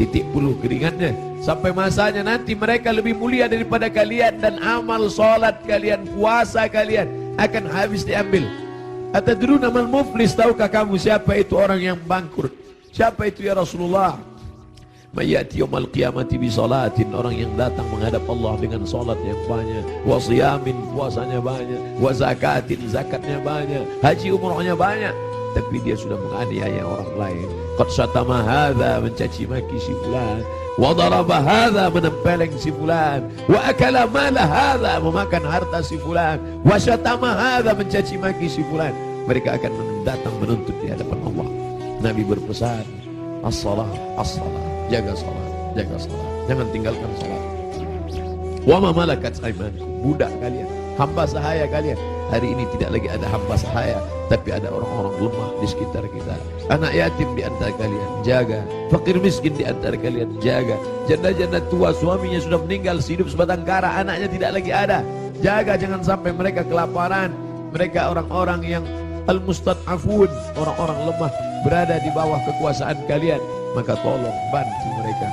titik puluh keringatnya. Sampai masanya nanti mereka lebih mulia daripada kalian, dan amal salat kalian, puasa kalian akan habis diambil. Atadruna mal muflis, tahukah kamu siapa itu orang yang bangkrut? Siapa itu ya Rasulullah? Mayati yaumal qiyamati bi salatin, orang yang datang menghadap Allah dengan salat yang banyak, wa siyamin, puasanya banyak, wa zakatin, zakatnya banyak, haji umrohnya banyak, tapi dia sudah menganiaya orang lain. Qad syatama hadza, mencaci maki si fulan, wa daraba hadza, menempeleng si fulan, wa akala mala hadza, memakan harta si fulan, wa syatama hadza, mencaci maki si fulan. Mereka akan datang menuntut di hadapan Allah. Nabi berpesan, as-salah, as-salah, jaga salat, jaga salat, jangan tinggalkan salat. Wa ma malakat aymanukum, budak kalian, hamba sahaya kalian. Hari ini tidak lagi ada hamba sahaya, tapi ada orang-orang lemah di sekitar kita. Anak yatim di antara kalian, jaga. Fakir miskin di antara kalian, jaga. Janda-janda tua, suaminya sudah meninggal, hidup sebatang kara, anaknya tidak lagi ada, jaga, jangan sampai mereka kelaparan. Mereka orang-orang yang al-mustad'afun, orang-orang lemah, berada di bawah kekuasaan kalian, maka tolong bantu mereka.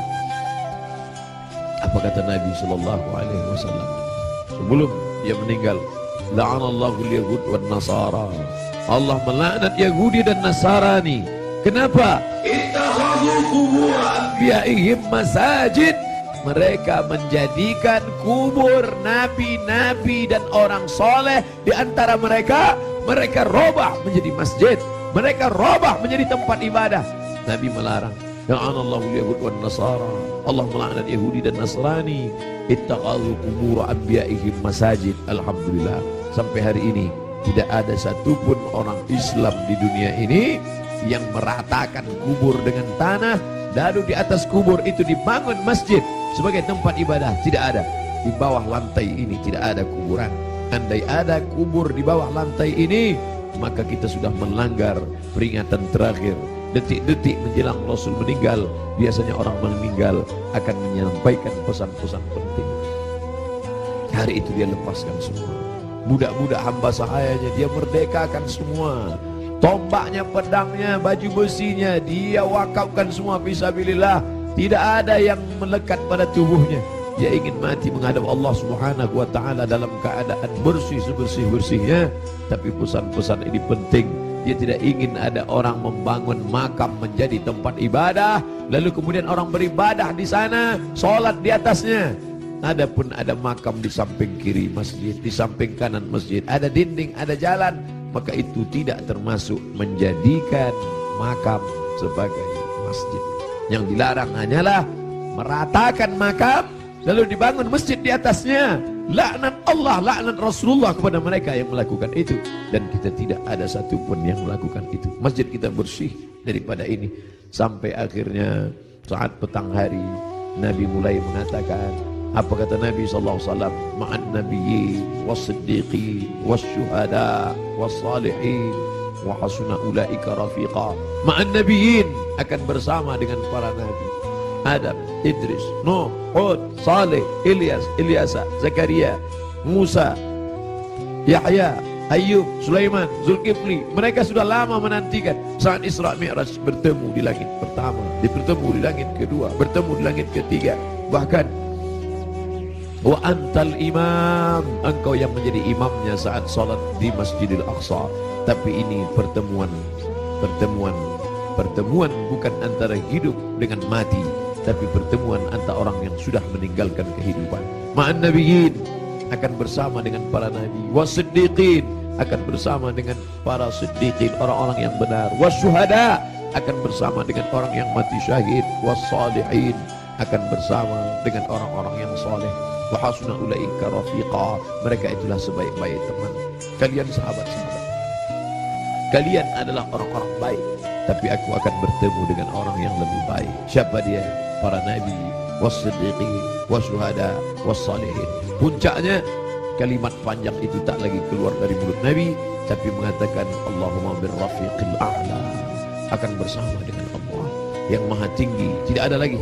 Apa kata Nabi sallallahu alaihi wasallam sebelum dia meninggal? La'anallahu al-yahud wan nasara. Allah melaknat Yahudi dan Nasrani. Kenapa? Ittakhadhu qubur anbiya'ihim masajid. Mereka menjadikan kubur nabi-nabi dan orang soleh di antara mereka, mereka robah menjadi masjid, mereka robah menjadi tempat ibadah. Nabi melarang. La'anallahu al-yahud wan nasara. Allah melaknat Yahudi dan Nasrani. Ittakhadhu qubur anbiya'ihim masajid. Alhamdulillah, sampai hari ini tidak ada satupun orang Islam di dunia ini yang meratakan kubur dengan tanah, lalu di atas kubur itu dibangun masjid sebagai tempat ibadah. Tidak ada. Di bawah lantai ini tidak ada kuburan. Andai ada kubur di bawah lantai ini, maka kita sudah melanggar peringatan terakhir. Detik-detik menjelang Rasul meninggal, biasanya orang meninggal akan menyampaikan pesan-pesan penting. Hari itu dia lepaskan semua. Budak-budak hamba sahayanya dia merdekakan semua. Tombaknya, pedangnya, baju besinya dia wakafkan semua fisabilillah. Tidak ada yang melekat pada tubuhnya. Dia ingin mati menghadap Allah Subhanahu wa taala dalam keadaan bersih sebersih-bersihnya. Tapi pesan-pesan ini penting. Dia tidak ingin ada orang membangun makam menjadi tempat ibadah, lalu kemudian orang beribadah di sana, sholat di atasnya. Adapun ada makam di samping kiri masjid, di samping kanan masjid, ada dinding, ada jalan, maka itu tidak termasuk menjadikan makam sebagai masjid. Yang dilarang hanyalah meratakan makam lalu dibangun masjid di atasnya. Laknat Allah, laknat Rasulullah kepada mereka yang melakukan itu. Dan kita tidak ada satupun yang melakukan itu. Masjid kita bersih daripada ini. Sampai akhirnya saat petang hari Nabi mulai mengatakan, apa kata Nabi SAW? Ma'an nabiyyin was-siddiqin was-syuhada was-salihin wa hasuna ulaika rafiqa. Ma'an nabiyyin, akan bersama dengan para nabi, Adam, Idris, Nuh, Hud, Saleh, Ilyas, Ilyasa, Zakaria, Musa, Yahya, Ayub, Sulaiman, Zulkifli. Mereka sudah lama menantikan saat Isra Mi'raj bertemu di langit pertama, bertemu di langit kedua, bertemu di langit ketiga. Bahkan wa antal imam, engkau yang menjadi imamnya saat salat di Masjidil Aqsa. Tapi ini pertemuan bukan antara hidup dengan mati, tapi pertemuan antara orang yang sudah meninggalkan kehidupan. Ma'an nabiyyin, akan bersama dengan para nabi. Was-siddiqin, akan bersama dengan para siddiqin, orang-orang yang benar. Was-syuhada, akan bersama dengan orang yang mati syahid. Was-salihin, akan bersama dengan orang-orang yang soleh. Wa hasuna ulaika rafiqa, mereka itulah sebaik-baik teman. Kalian sahabat-sahabat, kalian adalah orang-orang baik, tapi aku akan bertemu dengan orang yang lebih baik. Siapa dia? Para nabi, was-siddiqin, was-syuhada, was-salihin. Puncaknya kalimat panjang itu tak lagi keluar dari mulut Nabi, tapi mengatakan Allahumma birrafiqil a'la, akan bersama dengan Allah yang maha tinggi. Tidak ada lagi.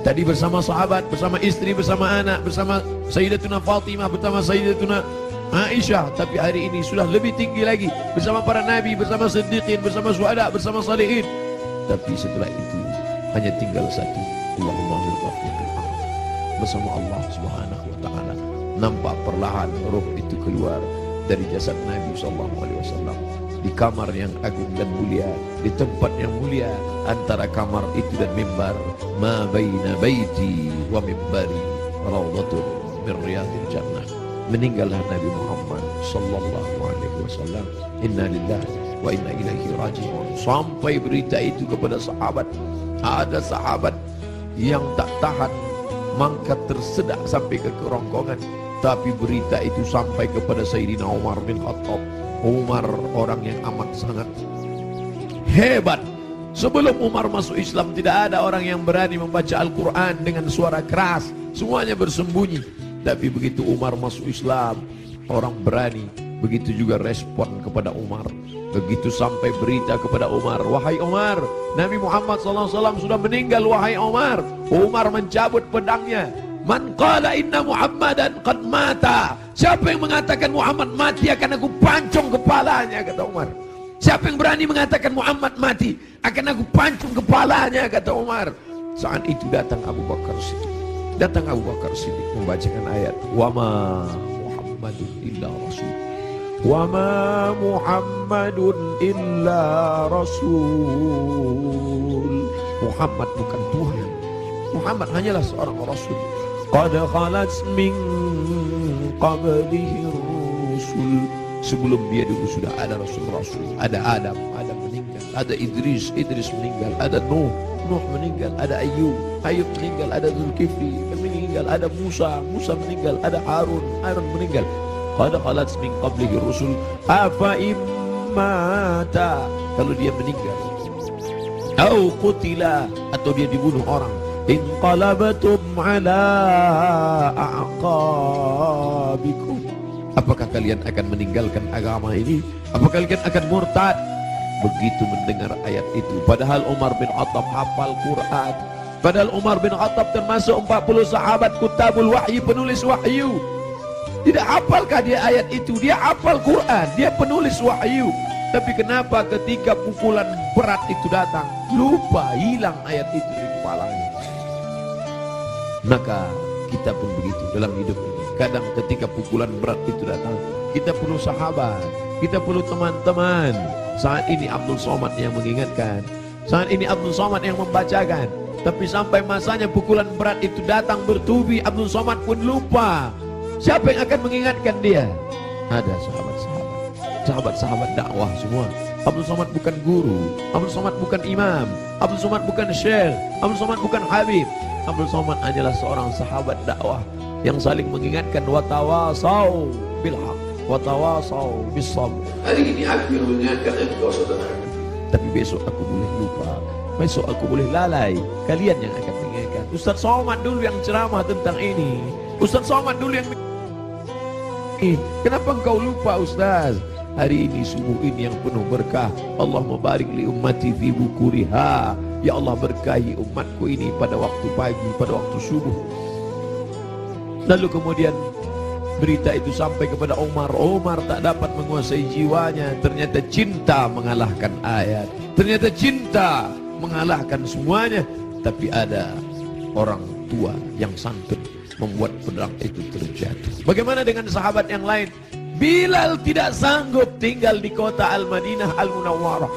Tadi bersama sahabat, bersama istri, bersama anak, bersama Sayyidatuna Fatimah, bersama Sayyidatuna Aisyah, tapi hari ini sudah lebih tinggi lagi, bersama para nabi, bersama siddiqin, bersama syuhada, bersama salihin. Tapi setelah itu hanya tinggal satu, Allahumma birrafiqil a'la, bersama Allah Subhanahu wa taala. Nampak perlahan roh itu keluar dari jasad Nabi sallallahu alaihi wasallam. di kamar yang agung dan mulia, di tempat yang mulia antara kamar itu dan mimbar. Ma baina baiti wa mimbari raudhatun min riyadil jannah. Meninggallah Nabi Muhammad sallallahu alaihi wasallam. Inna lillahi wa inna ilaihi raji'un. Sampai berita itu kepada sahabat. Ada sahabat yang tak tahan, mangkat tersedak sampai ke kerongkongan. Tapi berita itu sampai kepada Sayyidina Umar bin Khattab. Umar orang yang amat sangat hebat. Sebelum Umar masuk Islam tidak ada orang yang berani membaca Al-Quran dengan suara keras. Semuanya bersembunyi. Tapi begitu Umar masuk Islam, orang berani. Begitu juga respon kepada Umar. Begitu sampai berita kepada Umar, wahai Umar, Nabi Muhammad SAW sudah meninggal, wahai Umar. Umar mencabut pedangnya. Man qala inna Muhammadan qad mata. Siapa yang mengatakan Muhammad mati akan aku pancung kepalanya, kata Umar. Siapa yang berani mengatakan Muhammad mati akan aku pancung kepalanya, kata Umar. Saat itu datang Abu Bakar Siddiq. Datang Abu Bakar Siddiq membacakan ayat wa ma Muhammadun illa rasul. Wa ma Muhammadun illa rasul. Muhammad bukan Tuhan. Muhammad hanyalah seorang rasul. Qad khalat min qablihi rusul. Sebelum dia dulu sudah ada rasul-rasul. Ada Adam meninggal. Ada Idris meninggal. Ada Nuh meninggal. Ada Ayub meninggal. Ada Zulkifli meninggal. Ada Musa meninggal. Ada Harun meninggal. Qad khalat min qablihi rusul afa immata, kalau dia meninggal, au qutila, atau dia dibunuh orang, inqalabatum ala a'qabikum, apakah kalian akan meninggalkan agama ini? Apakah kalian akan murtad? Begitu mendengar ayat itu, padahal Umar bin Khattab hafal Quran, padahal Umar bin Khattab termasuk 40 sahabat kutabul wahyi, penulis wahyu. Tidak hafalkah dia ayat itu? Dia hafal Quran, dia penulis wahyu. Tapi kenapa ketika pukulan berat itu datang, lupa, hilang ayat itu dari kepalanya? Maka kita pun begitu dalam hidup ini. Kadang ketika pukulan berat itu datang, kita perlu sahabat, kita perlu teman-teman. Saat ini Abdul Somad yang mengingatkan, saat ini Abdul Somad yang membacakan. Tapi sampai masanya pukulan berat itu datang bertubi, Abdul Somad pun lupa. Siapa yang akan mengingatkan dia? Ada sahabat-sahabat dakwah semua. Abdul Somad bukan guru, Abdul Somad bukan imam, Abdul Somad bukan syekh, Abdul Somad bukan habib. Abdul Somad hanyalah seorang sahabat dakwah yang saling mengingatkan, watawasau bil haq, watawasau bis sabr. Hari ini aku yang mengingatkan engkau saudara. Tapi besok aku boleh lupa, besok aku boleh lalai. Kalian yang akan mengingatkan. Ustaz Somad dulu yang ceramah tentang ini. Ustaz Somad dulu yang kenapa engkau lupa Ustaz? Hari ini subuh ini yang penuh berkah. Allahumma barik li ummati fi bukuriha. Ya Allah, berkahi umatku ini pada waktu pagi, pada waktu subuh. Lalu kemudian berita itu sampai kepada Umar. Umar tak dapat menguasai jiwanya. Ternyata cinta mengalahkan ayat. Ternyata cinta mengalahkan semuanya. Tapi ada orang tua yang santun membuat pedang itu terjatuh. Bagaimana dengan sahabat yang lain? Bilal tidak sanggup tinggal di kota Al-Madinah Al-Munawwarah.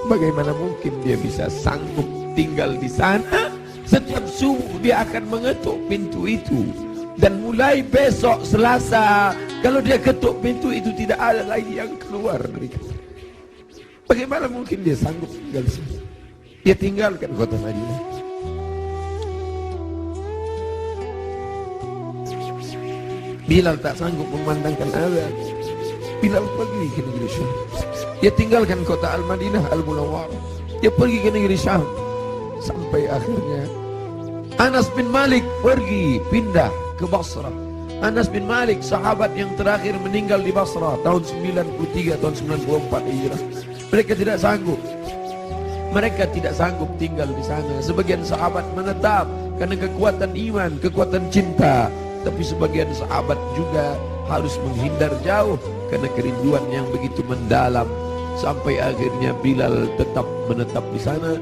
Bagaimana mungkin dia bisa sanggup tinggal di sana? Setiap subuh dia akan mengetuk pintu itu. Dan mulai besok Selasa, kalau dia ketuk pintu itu tidak ada lagi yang keluar dari kamar. Bagaimana mungkin dia sanggup tinggal di sana? Dia tinggalkan kota Madinah. Bilal tak sanggup memandangkan azan. Bilal pergi ke negeri Syam. Dia tinggalkan kota Al-Madinah Al-Munawwarah. Dia pergi ke negeri Syam. Sampai akhirnya Anas bin Malik pergi pindah ke Basrah. Anas bin Malik, sahabat yang terakhir meninggal di Basrah tahun 93, tahun 94 Hijrah. Mereka tidak sanggup. Mereka tidak sanggup tinggal di sana. Sebagian sahabat menetap karena kekuatan iman, kekuatan cinta. Tapi sebagian sahabat juga harus menghindar jauh karena kerinduan yang begitu mendalam. Sampai akhirnya Bilal tetap menetap di sana.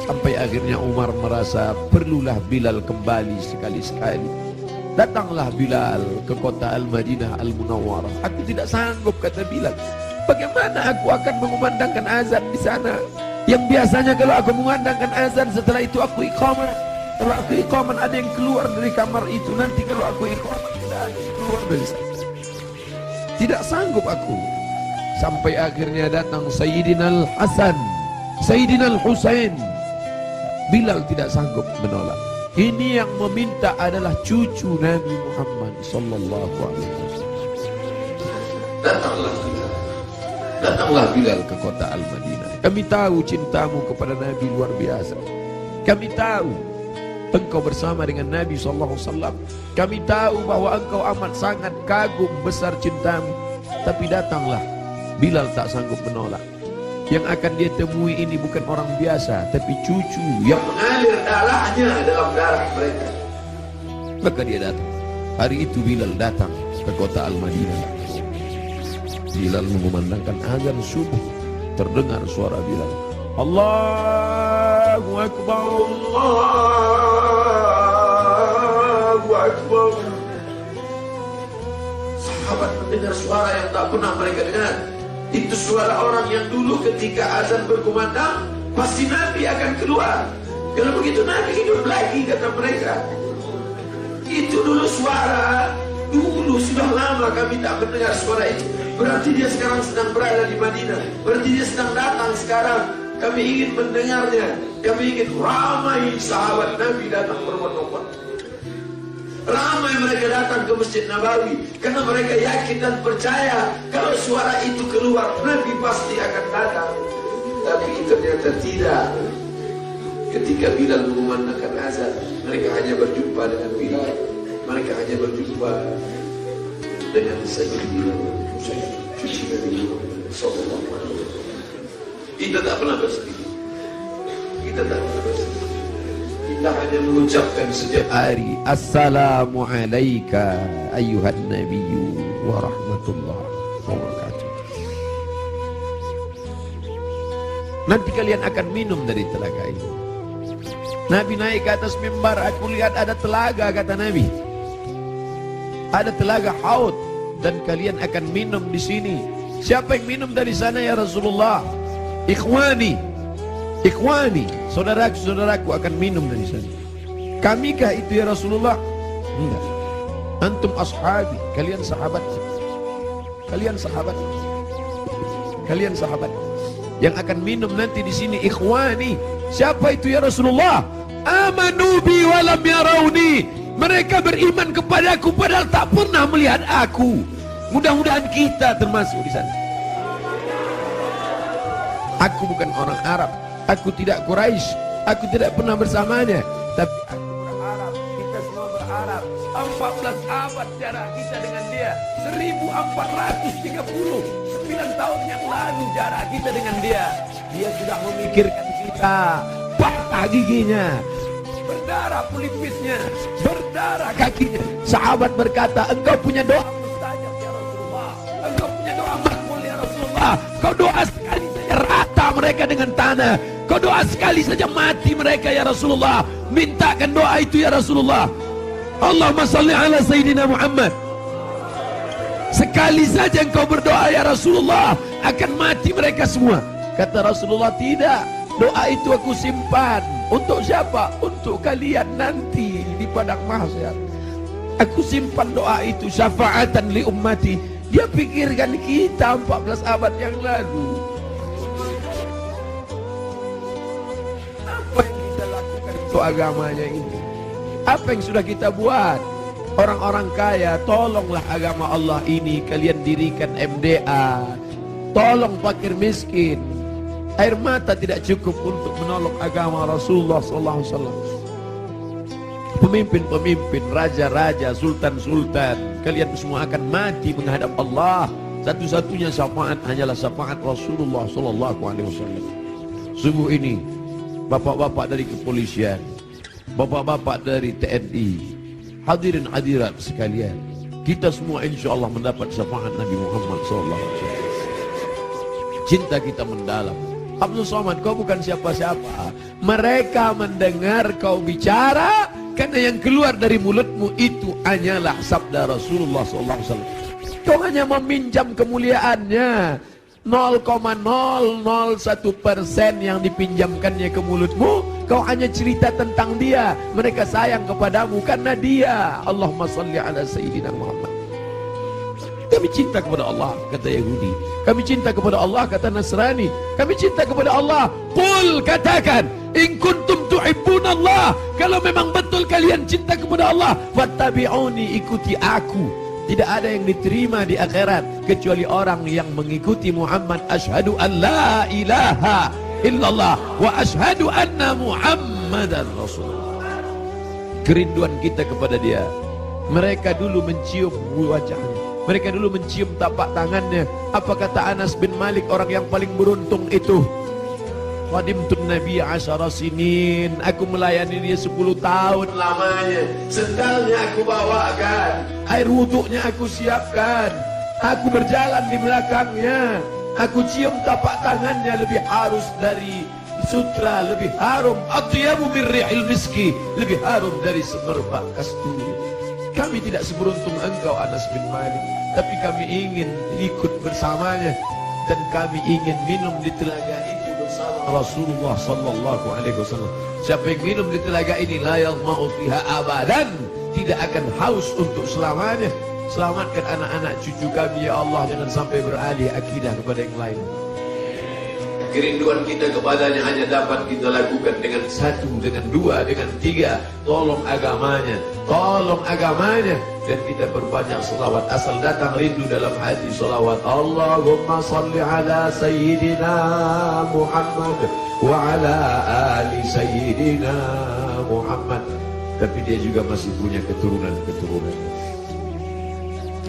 Sampai akhirnya Umar merasa perlulah Bilal kembali sekali-sekali. Datanglah Bilal ke kota Al-Madinah Al-Munawwarah. Aku tidak sanggup, kata Bilal. Bagaimana aku akan mengumandangkan azan di sana? Yang biasanya kalau aku mengumandangkan azan, setelah itu aku iqamah. Kalau aku iqamah ada yang keluar dari kamar itu. Nanti kalau aku iqamah tidak ada yang keluar dari sana. Tidak sanggup aku. Sampai akhirnya datang Sayyidina Al-Hasan, Sayyidina Al-Husain. Bilal tidak sanggup menolak. Ini yang meminta adalah cucu Nabi Muhammad sallallahu alaihi wasallam. Datanglah Bilal ke kota Al-Madinah. Kami tahu cintamu kepada Nabi luar biasa. Kami tahu engkau bersama dengan Nabi sallallahu alaihi wasallam. Kami tahu bahwa engkau amat sangat kagum besar cintamu. Tapi datanglah. Bilal tak sanggup menolak. Yang akan dia temui ini bukan orang biasa, tapi cucu yang mengalir darahnya dalam darah mereka. Maka dia datang. Hari itu Bilal datang ke kota Al-Madinah. Bilal mengumandangkan azan subuh. Terdengar suara Bilal. Allahu Akbar, Allahu Akbar. Sahabat mendengar suara yang tak pernah mereka dengar. Itu suara orang yang dulu ketika azan berkumandang pasti Nabi akan keluar. Kalau begitu Nabi hidup lagi, kata mereka. Itu dulu suara, dulu sudah lama kami tak mendengar suara itu. Berarti dia sekarang sedang berada di Madinah. Berarti dia sedang datang sekarang. Kami ingin mendengarnya. Kami ingin ramai sahabat Nabi datang berbondong-bondong. Ramai mereka datang ke Masjid Nabawi karena mereka yakin dan percaya kalau suara itu keluar Nabi pasti akan datang. Tapi ternyata tidak. Ketika Bilal mengumandangkan azan, mereka hanya berjumpa dengan Bilal. Mereka hanya berjumpa dengan Sayyidina Husain, cucu Nabi Muhammad sallallahu alaihi wasallam. Kita tak pernah bersedih. Kita tak pernah bersedih. Kita hanya mengucapkan setiap hari Assalamu alayka ayyuhan nabiyyu wa rahmatullahi wa barakatuh. Nanti kalian akan minum dari telaga ini. Nabi naik ke atas mimbar, aku lihat ada telaga, kata Nabi. Ada telaga Haud dan kalian akan minum di sini. Siapa yang minum dari sana ya Rasulullah? Ikhwani, saudaraku akan minum dari sana. Kamikah itu ya Rasulullah? Enggak. Antum ashabi, kalian sahabat. Kalian sahabat. Yang akan minum nanti di sini ikhwani. Siapa itu ya Rasulullah? Amanu bi wa lam yarawni. Mereka beriman kepadaku padahal tak pernah melihat aku. Mudah-mudahan kita termasuk di sana. Aku bukan orang Arab. Aku tidak Quraisy, aku tidak pernah bersamanya, tapi aku berharap, kita semua berharap 14 abad jarak kita dengan dia, 1439 tahun yang lalu jarak kita dengan dia. Dia sudah memikirkan kita, patah giginya, berdarah pelipisnya, berdarah kakinya. Sahabat berkata, engkau punya doa mustajab ya Rasulullah, engkau punya doa makbul ya Rasulullah. Kau doa sekali saja rata mereka dengan tanah. Kau doa sekali saja mati mereka ya Rasulullah. Mintakan doa itu ya Rasulullah. Allahumma salli ala Sayyidina Muhammad. Sekali saja engkau berdoa ya Rasulullah, akan mati mereka semua. Kata Rasulullah, tidak. Doa itu aku simpan. Untuk siapa? Untuk kalian nanti di padang mahsyar. Aku simpan doa itu syafaatan li ummati. Dia pikirkan kita 14 abad yang lalu. Apa yang kita lakukan untuk agamanya ini? Apa yang sudah kita buat? Orang-orang kaya, tolonglah agama Allah ini. Kalian dirikan MDA. Tolong fakir miskin. Air mata tidak cukup untuk menolong agama Rasulullah SAW. Pemimpin-pemimpin, raja-raja, sultan-sultan, kalian semua akan mati menghadap Allah. Satu-satunya syafaat hanyalah syafaat Rasulullah SAW. Sungguh ini, bapak-bapak dari kepolisian, bapak-bapak dari TNI, hadirin hadirat sekalian, kita semua insya Allah mendapat syafaat Nabi Muhammad SAW. Cinta kita mendalam. Abdul Somad, kau bukan siapa-siapa. Mereka mendengar kau bicara karena yang keluar dari mulutmu itu hanyalah sabda Rasulullah SAW. Kau hanya meminjam kemuliaannya. 0,001% yang dipinjamkannya ke mulutmu, kau hanya cerita tentang dia. Mereka sayang kepadamu karena dia. Allahumma salli ala Sayyidina Muhammad. Kami cinta kepada Allah, kata Yahudi. Kami cinta kepada Allah, kata Nasrani. Kami cinta kepada Allah. Qul, katakan, in kuntum tuhibbunallah, kalau memang betul kalian cinta kepada Allah, fattabi'uni, ikuti aku. Tidak ada yang diterima di akhirat kecuali orang yang mengikuti Muhammad. Asyhadu an la ilaha illallah wa asyhadu anna Muhammadan Rasulullah. Kerinduan kita kepada dia. Mereka dulu mencium wajahnya, mereka dulu mencium tapak tangannya. Apa kata Anas bin Malik, orang yang paling beruntung itu? Khadimtun Nabi 10 sinin, aku melayani dia 10 tahun lamanya. Sendalnya aku bawakan, air wuduknya aku siapkan, aku berjalan di belakangnya, aku cium tapak tangannya, lebih harus dari sutra, lebih harum, atyabu min rihil miski, lebih harum dari semerbak kasturi. Kami tidak seberuntung engkau Anas bin Malik, tapi kami ingin ikut bersamanya, dan kami ingin minum di telaga itu bersama Rasulullah sallallahu alaihi wasallam. Siapa yang minum di telaga ini, la yadma'u fiha abadan, tidak akan haus untuk selamanya. Selamatkan anak-anak cucu kami ya Allah, jangan sampai beralih akidah kepada yang lain. Kerinduan kita kepadanya hanya dapat kita lakukan dengan 1, dengan 2, dengan 3. Tolong agamanya, tolong agamanya. Dan kita perbanyak selawat. Asal datang rindu dalam hati selawat. Allahumma salli ala Sayyidina Muhammad wa ala ali Sayyidina Muhammad. Tapi dia juga masih punya keturunan-keturunan.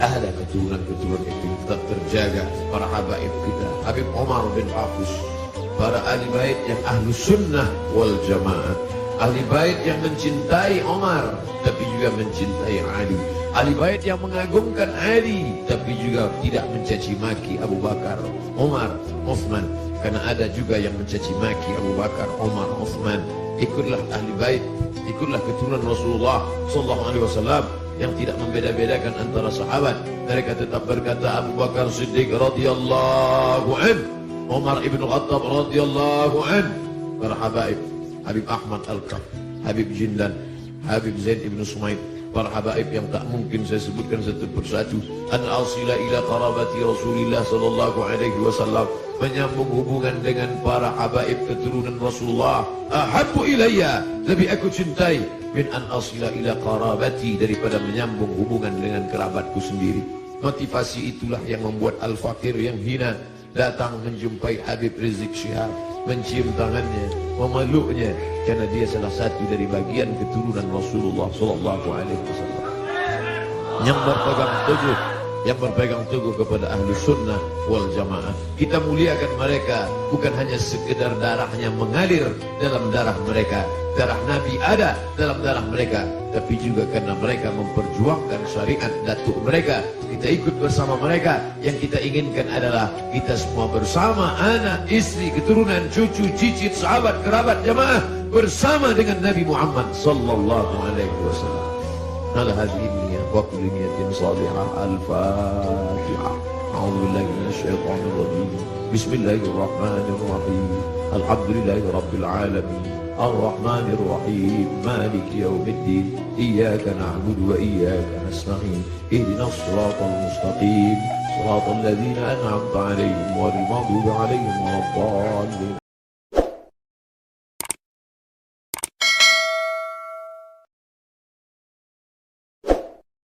Ada keturunan-keturunan itu tetap terjaga. Para habaib kita, Habib Omar bin Hafiz, para ahli bait yang ahlu sunnah wal jamaah, ahli bait yang mencintai Omar tapi juga mencintai Ali, ahli bait yang mengagungkan Ali tapi juga tidak mencaci maki Abu Bakar, Omar, Uthman. Karena ada juga yang mencaci maki Abu Bakar, Omar, Uthman. Ikutlah ahli bait, ikutlah keturunan Rasulullah sallallahu alaihi wasallam yang tidak membeda-bedakan antara sahabat. Mereka tetap berkata, Abu Bakar Siddiq radhiyallahu an, Umar ibn Khattab radhiyallahu an. Para habaib, Habib Ahmad Al-Kaf, Habib Jindan, Habib Zain ibn Sumaid, para habaib yang tak mungkin saya sebutkan satu persatu. An asila ila qarabati Rasulillah sallallahu alaihi wasallam, menyambung hubungan dengan para habaib keturunan Rasulullah. Ahabbu ilayya, lebih aku cintai, min an asila ila qarabati, daripada menyambung hubungan dengan kerabatku sendiri. Motivasi itulah yang membuat al-fakir yang hina datang menjumpai Habib Rizik Syihab, mencium tangannya, memeluknya, karena dia salah satu dari bagian keturunan Rasulullah sallallahu alaihi wasallam yang berpegang teguh kepada ahlu sunnah wal jamaah. Kita muliakan mereka bukan hanya sekedar darahnya mengalir dalam darah mereka, darah Nabi ada dalam darah mereka, tapi juga karena mereka memperjuangkan syariat datuk mereka. Kita ikut bersama mereka. Yang kita inginkan adalah kita semua bersama, anak, istri, keturunan, cucu, cicit, sahabat, kerabat, jamaah, bersama dengan Nabi Muhammad sallallahu alaihi wasallam. Ala hadhihi niyyah wa kulli niyatin salihah. Al-Fatihah. A'udzu billahi minasyaitonir rajim. Bismillahirrahmanirrahim. Alhamdulillahi rabbil alamin. Ar-Rahmanir Rahim. Maliki yaumiddin. Iyyaka na'budu wa iyyaka nasta'in. Ihdinas siratal mustaqim. Siratal ladzina an'amta 'alaihim ghairil maghdubi 'alaihim waladdallin.